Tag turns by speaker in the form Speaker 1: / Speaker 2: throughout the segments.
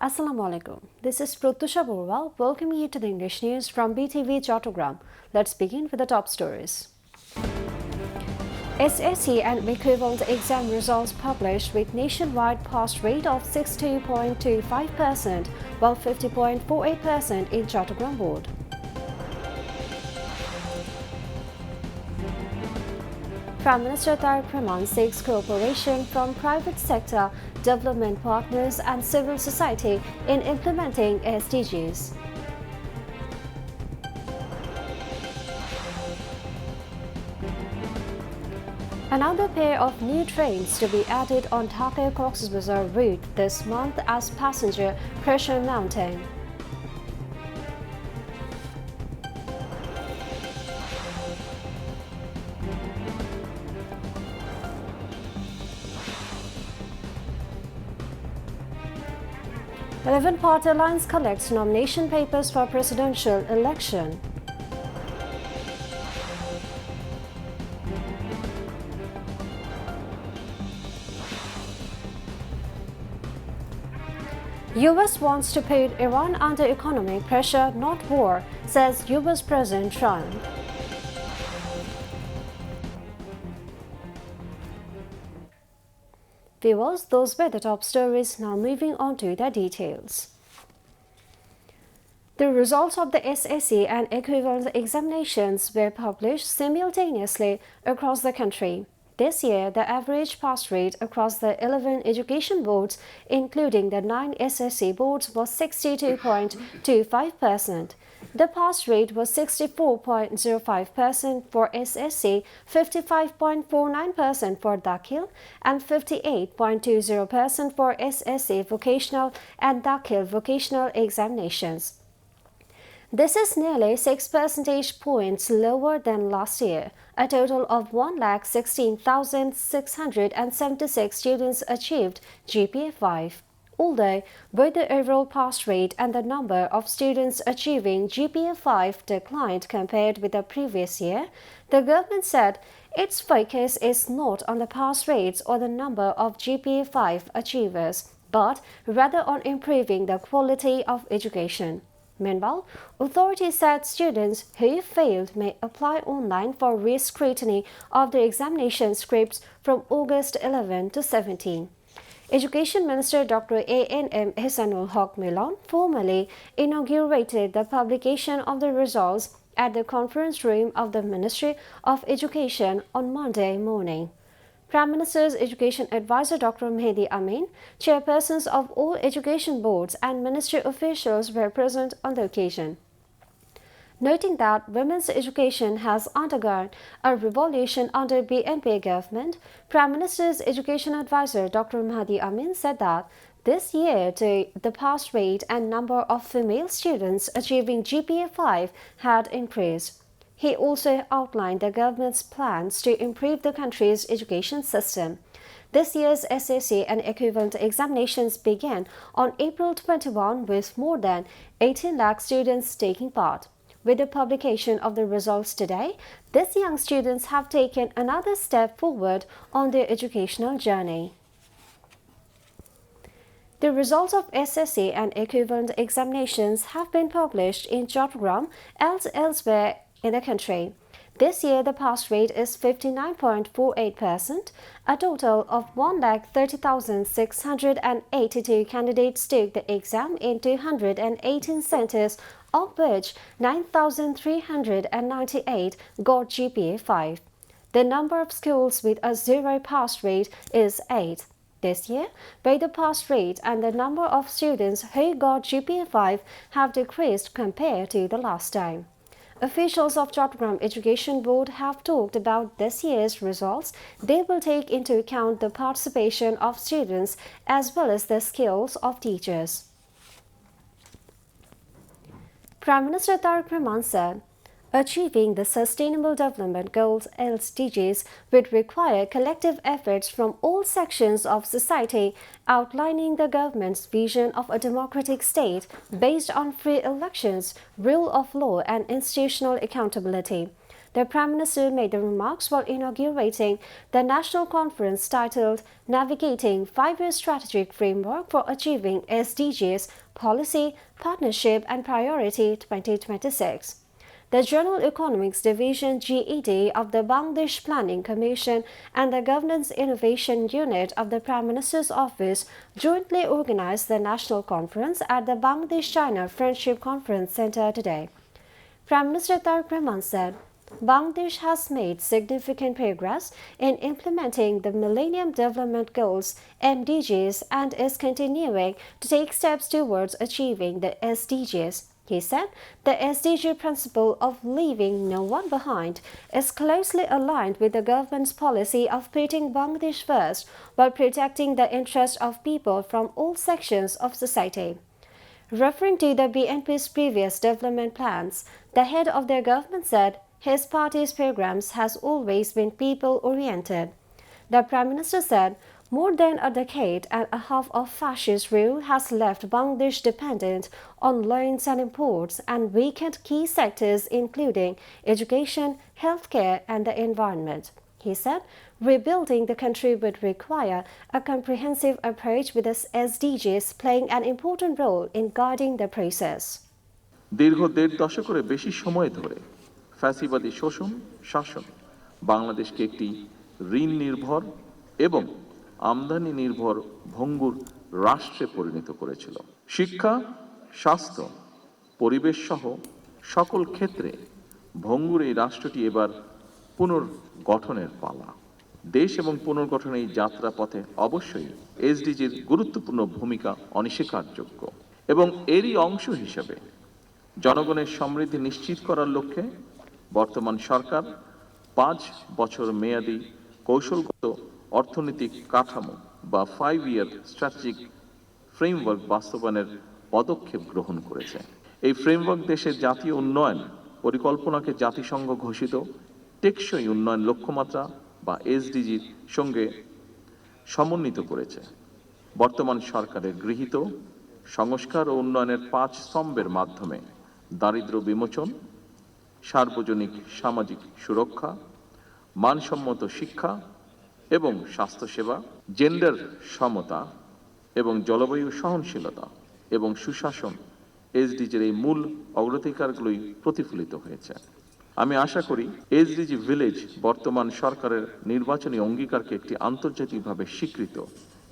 Speaker 1: Assalamu alaikum. This is Pratusha Borwal welcoming you to the English news from Btv Chattogram. Let's begin with the top stories. SSC and equivalent exam results published with nationwide pass rate of 62.25% while 50.48% in Chattogram board. Prime Minister Tariq Rahman seeks cooperation from private sector, development partners and civil society in implementing SDGs. Another pair of new trains to be added on Dhaka-Cox's Bazar route this month as passenger pressure mounting. Party Alliance collects nomination papers for presidential election. US wants to put Iran under economic pressure, not war, says US President Trump. Viewers, those were the top stories. Now moving on to the details. The results of the SSC and equivalent examinations were published simultaneously across the country. This year, the average pass rate across the 11 education boards, including the 9 SSC boards, was 62.25%. The pass rate was 64.05% for SSC, 55.49% for Dakhil, and 58.20% for SSC vocational and Dakhil vocational examinations. This is nearly 6 percentage points lower than last year. A total of 1,16,676 students achieved GPA 5. Although both the overall pass rate and the number of students achieving GPA 5 declined compared with the previous year, the government said its focus is not on the pass rates or the number of GPA 5 achievers, but rather on improving the quality of education. Meanwhile, authorities said students who failed may apply online for re-scrutiny of their examination scripts from August 11 to 17. Education Minister Dr. A.N.M. Ihsanul Haq Milan formally inaugurated the publication of the results at the conference room of the Ministry of Education on Monday morning. Prime Minister's Education Advisor Dr. Mehdi Amin, chairpersons of all education boards and ministry officials were present on the occasion. Noting that women's education has undergone a revolution under BNP government, Prime Minister's Education Advisor Dr. Mehdi Amin said that this year the pass rate and number of female students achieving GPA 5 had increased. He also outlined the government's plans to improve the country's education system. This year's SSC and equivalent examinations began on April 21 with more than 18 lakh students taking part. With the publication of the results today, these young students have taken another step forward on their educational journey. The results of SSC and equivalent examinations have been published in Chattogram as elsewhere in the country. This year, the pass rate is 59.48%. A total of 130,682 candidates took the exam in 218 centres, of which 9,398 got GPA 5. The number of schools with a zero pass rate is 8. This year, both the pass rate and the number of students who got GPA 5 have decreased compared to the last time. Officials of Chattogram Education Board have talked about this year's results. They will take into account the participation of students as well as the skills of teachers. Prime Minister Tariq Rahman said, achieving the Sustainable Development Goals (SDGs) would require collective efforts from all sections of society, outlining the government's vision of a democratic state based on free elections, rule of law and institutional accountability. The Prime Minister made the remarks while inaugurating the national conference titled Navigating 5-Year Strategic Framework for Achieving SDGs Policy, Partnership and Priority 2026. The General Economics Division GED of the Bangladesh Planning Commission and the Governance Innovation Unit of the Prime Minister's Office jointly organized the national conference at the Bangladesh-China Friendship Conference Center today. Prime Minister Tareq Rahman said, Bangladesh has made significant progress in implementing the Millennium Development Goals (MDGs) and is continuing to take steps towards achieving the SDGs. He said the SDG principle of leaving no one behind is closely aligned with the government's policy of putting Bangladesh first while protecting the interests of people from all sections of society. Referring to the BNP's previous development plans, the head of their government said his party's programs has always been people-oriented. The Prime Minister said more than a decade and a half of fascist rule has left Bangladesh dependent on loans and imports and weakened key sectors including education, healthcare and the environment. He said, rebuilding the country would require a comprehensive approach with the SDGs playing an important role in guiding the process.
Speaker 2: দীর্ঘ 1.5 দশকের বেশি সময় ধরে ফ্যাসিবাদী শোষণ শাসন বাংলাদেশকে একটি ঋণ নির্ভর এবং আমদানি নির্ভর ভঙ্গুর রাষ্ট্রে পরিণত করেছিল। শিক্ষা, স্বাস্থ্য, পরিবেশ সহ সকল ক্ষেত্রে ভঙ্গুর এই রাষ্ট্রটি এবার পুনর্গঠনের পালা। দেশ এবং পুনর্গঠনের এই যাত্রা পথে অবশ্যই এসডিজির গুরুত্বপূর্ণ ভূমিকা অনস্বীকারযোগ্য এবং এরই অংশ হিসেবে জনগণের সমৃদ্ধি নিশ্চিত করার লক্ষ্যে বর্তমান সরকার 5 বছর মেয়াদী কৌশলগত অর্থনৈতিক কাঠামো বা 5-year স্ট্র্যাটেজিক ফ্রেমওয়ার্ক বাস্তবায়নের পদক্ষেপ গ্রহণ করেছে। এই ফ্রেমওয়ার্ক দেশের জাতীয় উন্নয়ন পরিকল্পনাকে জাতিসংঘ ঘোষিত টেকসই উন্নয়ন লক্ষ্যমাত্রা বা এসডিজির সঙ্গে সমন্বিত করেছে। বর্তমান সরকারের গৃহীত সংস্কার ও উন্নয়নের 5 স্তম্ভের মাধ্যমে দারিদ্র্য বিমোচন, সার্বজনিক সামাজিক সুরক্ষা, মানসম্মত শিক্ষা এবং স্বাস্থ্যসেবা, জেন্ডার সমতা এবং জলবায়ু সহনশীলতা এবং সুশাসন এসডিজির এই মূল অগ্রাধিকারগুলোই প্রতিফলিত হয়েছে। আমি আশা করি এসডিজি ভিলেজ বর্তমান সরকারের নির্বাচনী অঙ্গীকারকে একটি আন্তর্জাতিকভাবে স্বীকৃত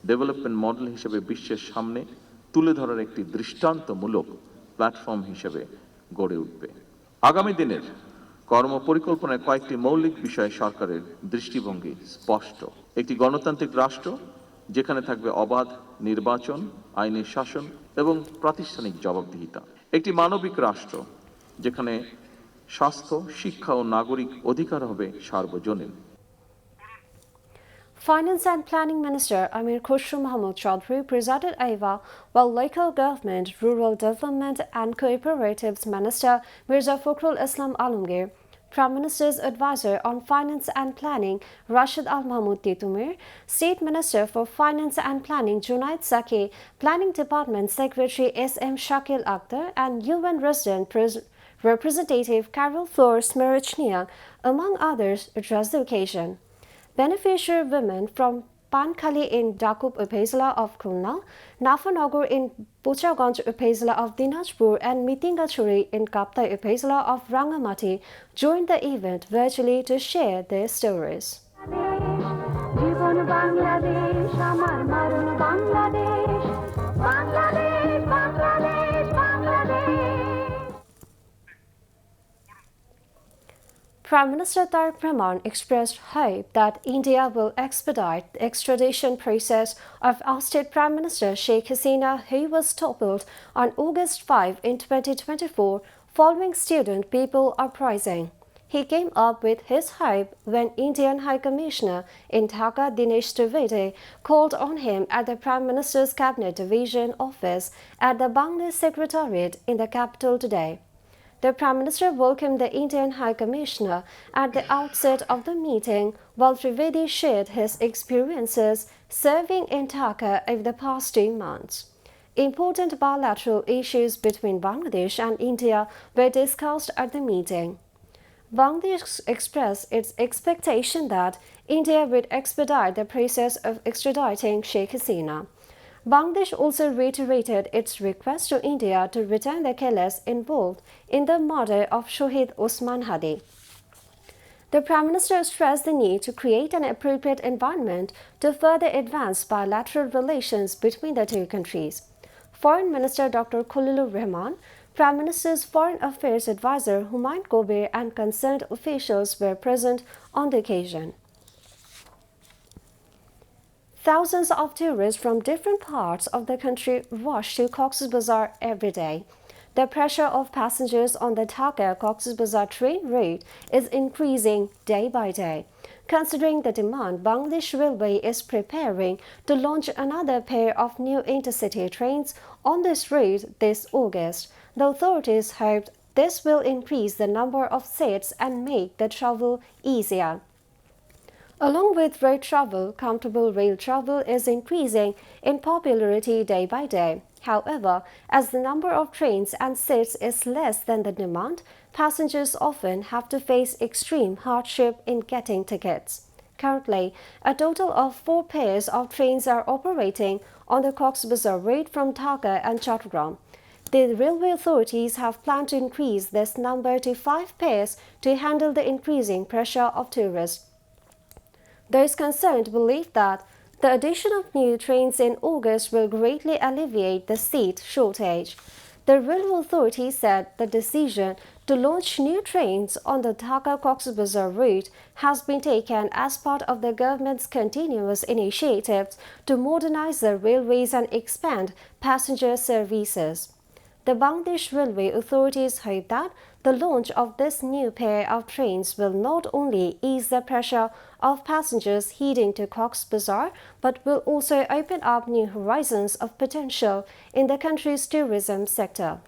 Speaker 2: ডেভেলপমেন্ট মডেল হিসেবে বিশ্বের সামনে তুলে ধরার একটি দৃষ্টান্তমূলক প্ল্যাটফর্ম হিসেবে গড়ে উঠবে। আগামী দিনের কর্মপরিকল্পনায় কয়েকটি মৌলিক বিষয়ে সরকারের দৃষ্টিভঙ্গি স্পষ্ট। একটি গণতান্ত্রিক রাষ্ট্র যেখানে থাকবে অবাধ নির্বাচন, আইনের শাসন এবং প্রাতিষ্ঠানিক জবাবদিহিতা। একটি মানবিক রাষ্ট্র যেখানে স্বাস্থ্য, শিক্ষা ও নাগরিক অধিকার হবে সার্বজনীন।
Speaker 1: Finance and Planning Minister Amir Khusro Mahmood Chaudhry presided over, while Local Government, Rural Development and Cooperatives Minister Mirza Fakhrul Islam Alamgir, Prime Minister's Advisor on Finance and Planning Rashid Al Mahmood Titumir, State Minister for Finance and Planning Junaid Saki, Planning Department Secretary S.M. Shakil Akhtar and UN Resident Representative Carol Flores Merichnia, among others, addressed the occasion. Beneficiary women from Pankhali in Dakup Upazila of Khulna, Nafanagar in Puchaganj Upazila of Dinajpur and Mitingachuri in Kaptai Upazila of Rangamati joined the event virtually to share their stories. Prime Minister Tareq Rahman expressed hope that India will expedite the extradition process of ousted Prime Minister Sheikh Hasina, who was toppled on August 5 in 2024 following student people uprising. He came up with his hope when Indian High Commissioner in Dhaka Dinesh Trivedi called on him at the Prime Minister's Cabinet Division office at the Bangladesh Secretariat in the capital today. The Prime Minister welcomed the Indian High Commissioner at the outset of the meeting, while Trivedi shared his experiences serving in Dhaka over the past 2 months. Important bilateral issues between Bangladesh and India were discussed at the meeting. Bangladesh expressed its expectation that India would expedite the process of extraditing Sheikh Hasina. Bangladesh also reiterated its request to India to return the killers involved in the murder of Shohid Osman Hadi. The Prime Minister stressed the need to create an appropriate environment to further advance bilateral relations between the two countries. Foreign Minister Dr. Khalilur Rahman, Prime Minister's Foreign Affairs Advisor Humayun Kobir, and concerned officials were present on the occasion. Thousands of tourists from different parts of the country rush to Cox's Bazar every day. The pressure of passengers on the Dhaka-Cox's Bazar train route is increasing day by day. Considering the demand, Bangladesh Railway is preparing to launch another pair of new intercity trains on this route this August. The authorities hoped this will increase the number of seats and make the travel easier. Along with road travel, comfortable rail travel is increasing in popularity day by day. However, as the number of trains and seats is less than the demand, passengers often have to face extreme hardship in getting tickets. Currently, a total of 4 pairs of trains are operating on the Cox's Bazar route from Dhaka and Chattogram. The railway authorities have planned to increase this number to 5 pairs to handle the increasing pressure of tourists. Those concerned believe that the addition of new trains in August will greatly alleviate the seat shortage. The railway authority said the decision to launch new trains on the Dhaka-Cox's Bazar route has been taken as part of the government's continuous initiatives to modernize the railways and expand passenger services. The Bangladesh Railway authorities hope that the launch of this new pair of trains will not only ease the pressure of passengers heading to Cox's Bazar, but will also open up new horizons of potential in the country's tourism sector.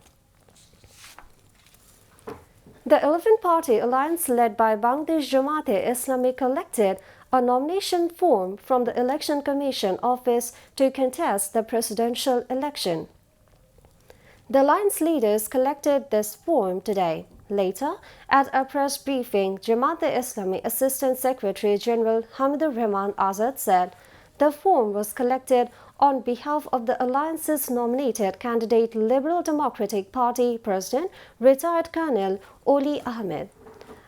Speaker 1: The 11-party alliance led by Bangladesh Jamaat-e-Islami collected a nomination form from the Election Commission office to contest the presidential election. The alliance leaders collected this form today. Later, at a press briefing, Jamaat-e-Islami Assistant Secretary General Hamidur Rahman Azad said the form was collected on behalf of the alliance's nominated candidate Liberal Democratic Party President, retired Colonel Oli Ahmed.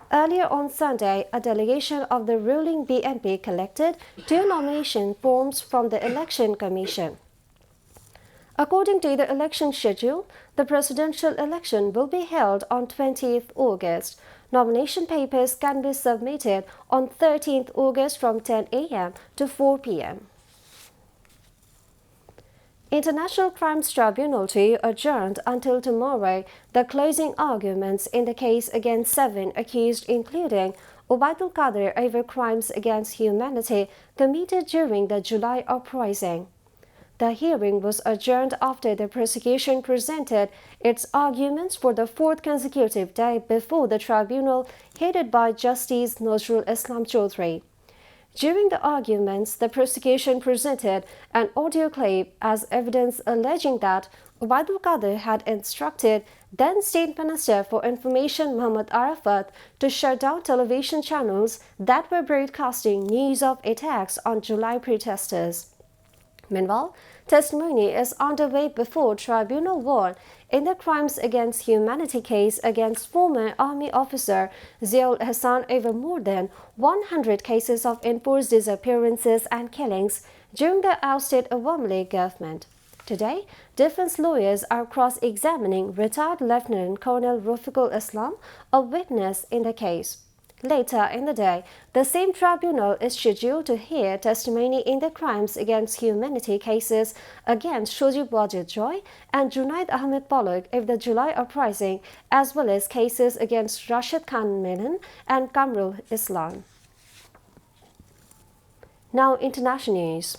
Speaker 1: Earlier on Sunday, a delegation of the ruling BNP collected 2 nomination forms from the Election Commission. According to the election schedule, the presidential election will be held on 20th August. Nomination papers can be submitted on 13th August from 10 a.m. to 4 p.m. International Crimes Tribunal 2 adjourned until tomorrow the closing arguments in the case against 7 accused, including Ubaidul Qadir, over crimes against humanity committed during the July uprising. The hearing was adjourned after the prosecution presented its arguments for the 4th consecutive day before the tribunal headed by Justice Nazrul Islam Chaudhry. During the arguments, the prosecution presented an audio clip as evidence alleging that Ubaidul Qadir had instructed then State Minister for Information Muhammad Arafat to shut down television channels that were broadcasting news of attacks on July protesters. Meanwhile, testimony is underway before Tribunal 1 in the crimes against humanity case against former army officer Ziaul Hassan over more than 100 cases of enforced disappearances and killings during the ousted Awami League government. Today, defense lawyers are cross-examining retired Lieutenant Colonel Rafiqul Islam, a witness in the case. Later in the day, the same tribunal is scheduled to hear testimony in the crimes against humanity cases against Shojib Wajid Joy and Junaid Ahmed Palak of the July uprising, as well as cases against Rashid Khan Menon and Kamrul Islam. Now, international news.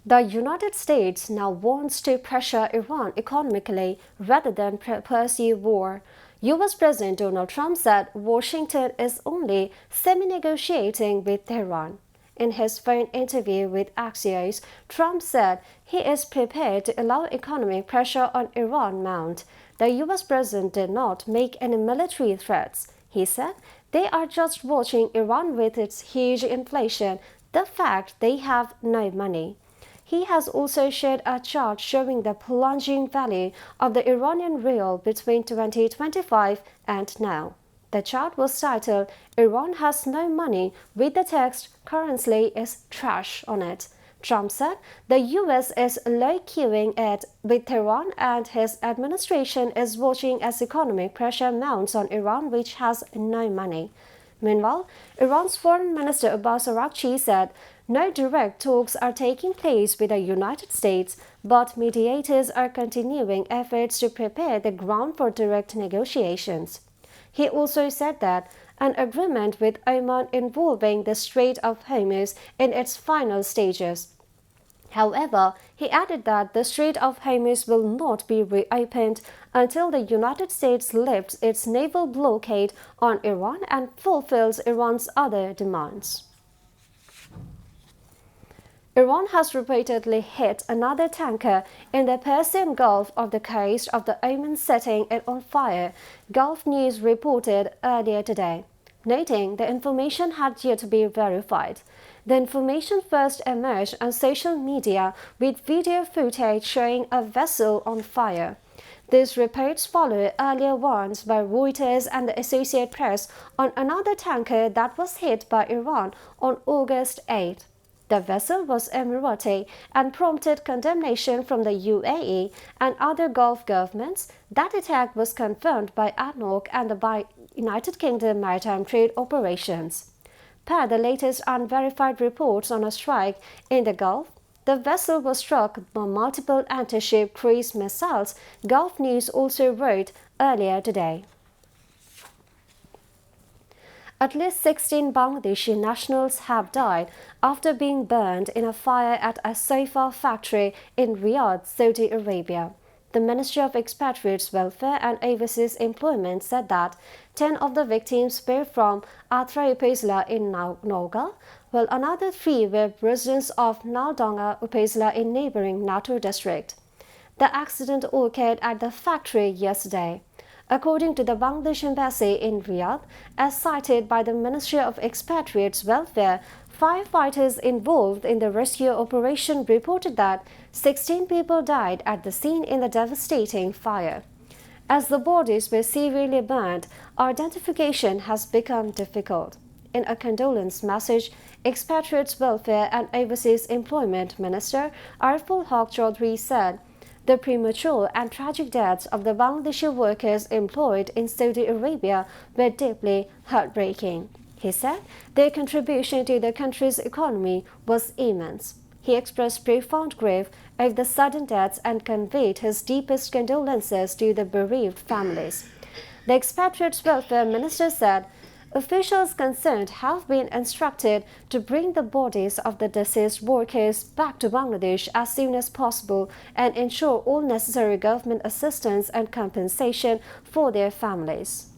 Speaker 1: The United States now wants to pressure Iran economically rather than pursue war. U.S. President Donald Trump said Washington is only semi-negotiating with Tehran. In his phone interview with Axios, Trump said he is prepared to allow economic pressure on Iran mount. The U.S. president did not make any military threats. He said they are just watching Iran with its huge inflation, the fact they have no money. He has also shared a chart showing the plunging value of the Iranian rial between 2025 and now. The chart was titled, "Iran has no money," with the text, "Currency is trash" on it. Trump said the U.S. is low-keying it with Tehran and his administration is watching as economic pressure mounts on Iran, which has no money. Meanwhile, Iran's Foreign Minister Abbas Araghchi said no direct talks are taking place with the United States, but mediators are continuing efforts to prepare the ground for direct negotiations. He also said that an agreement with Oman involving the Strait of Hormuz in its final stages. However, he added that the Strait of Hormuz will not be reopened until the United States lifts its naval blockade on Iran and fulfills Iran's other demands. Iran has repeatedly hit another tanker in the Persian Gulf off the coast of the Oman, setting it on fire, Gulf News reported earlier today, noting the information had yet to be verified. The information first emerged on social media with video footage showing a vessel on fire. These reports follow earlier ones by Reuters and the Associated Press on another tanker that was hit by Iran on August 8. The vessel was Emirati and prompted condemnation from the UAE and other Gulf governments. That attack was confirmed by ADNOC and by United Kingdom Maritime Trade Operations. Per the latest unverified reports on a strike in the Gulf, the vessel was struck by multiple anti-ship cruise missiles, Gulf News also wrote earlier today. At least 16 Bangladeshi nationals have died after being burned in a fire at a sofa factory in Riyadh, Saudi Arabia. The Ministry of Expatriates Welfare and Overseas Employment said that 10 of the victims were from Atra Upazila in Nauga, while another 3 were residents of Naldonga Upazila in neighboring Natur district. The accident occurred at the factory yesterday. According to the Bangladesh Embassy in Riyadh, as cited by the Ministry of Expatriates Welfare, firefighters involved in the rescue operation reported that 16 people died at the scene in the devastating fire. As the bodies were severely burned, identification has become difficult. In a condolence message, Expatriates Welfare and Overseas Employment Minister Ariful Haq Chaudhry said, "The premature and tragic deaths of the Bangladeshi workers employed in Saudi Arabia were deeply heartbreaking." He said their contribution to the country's economy was immense. He expressed profound grief over the sudden deaths and conveyed his deepest condolences to the bereaved families. The Expatriates Welfare Minister said, "Officials concerned have been instructed to bring the bodies of the deceased workers back to Bangladesh as soon as possible and ensure all necessary government assistance and compensation for their families."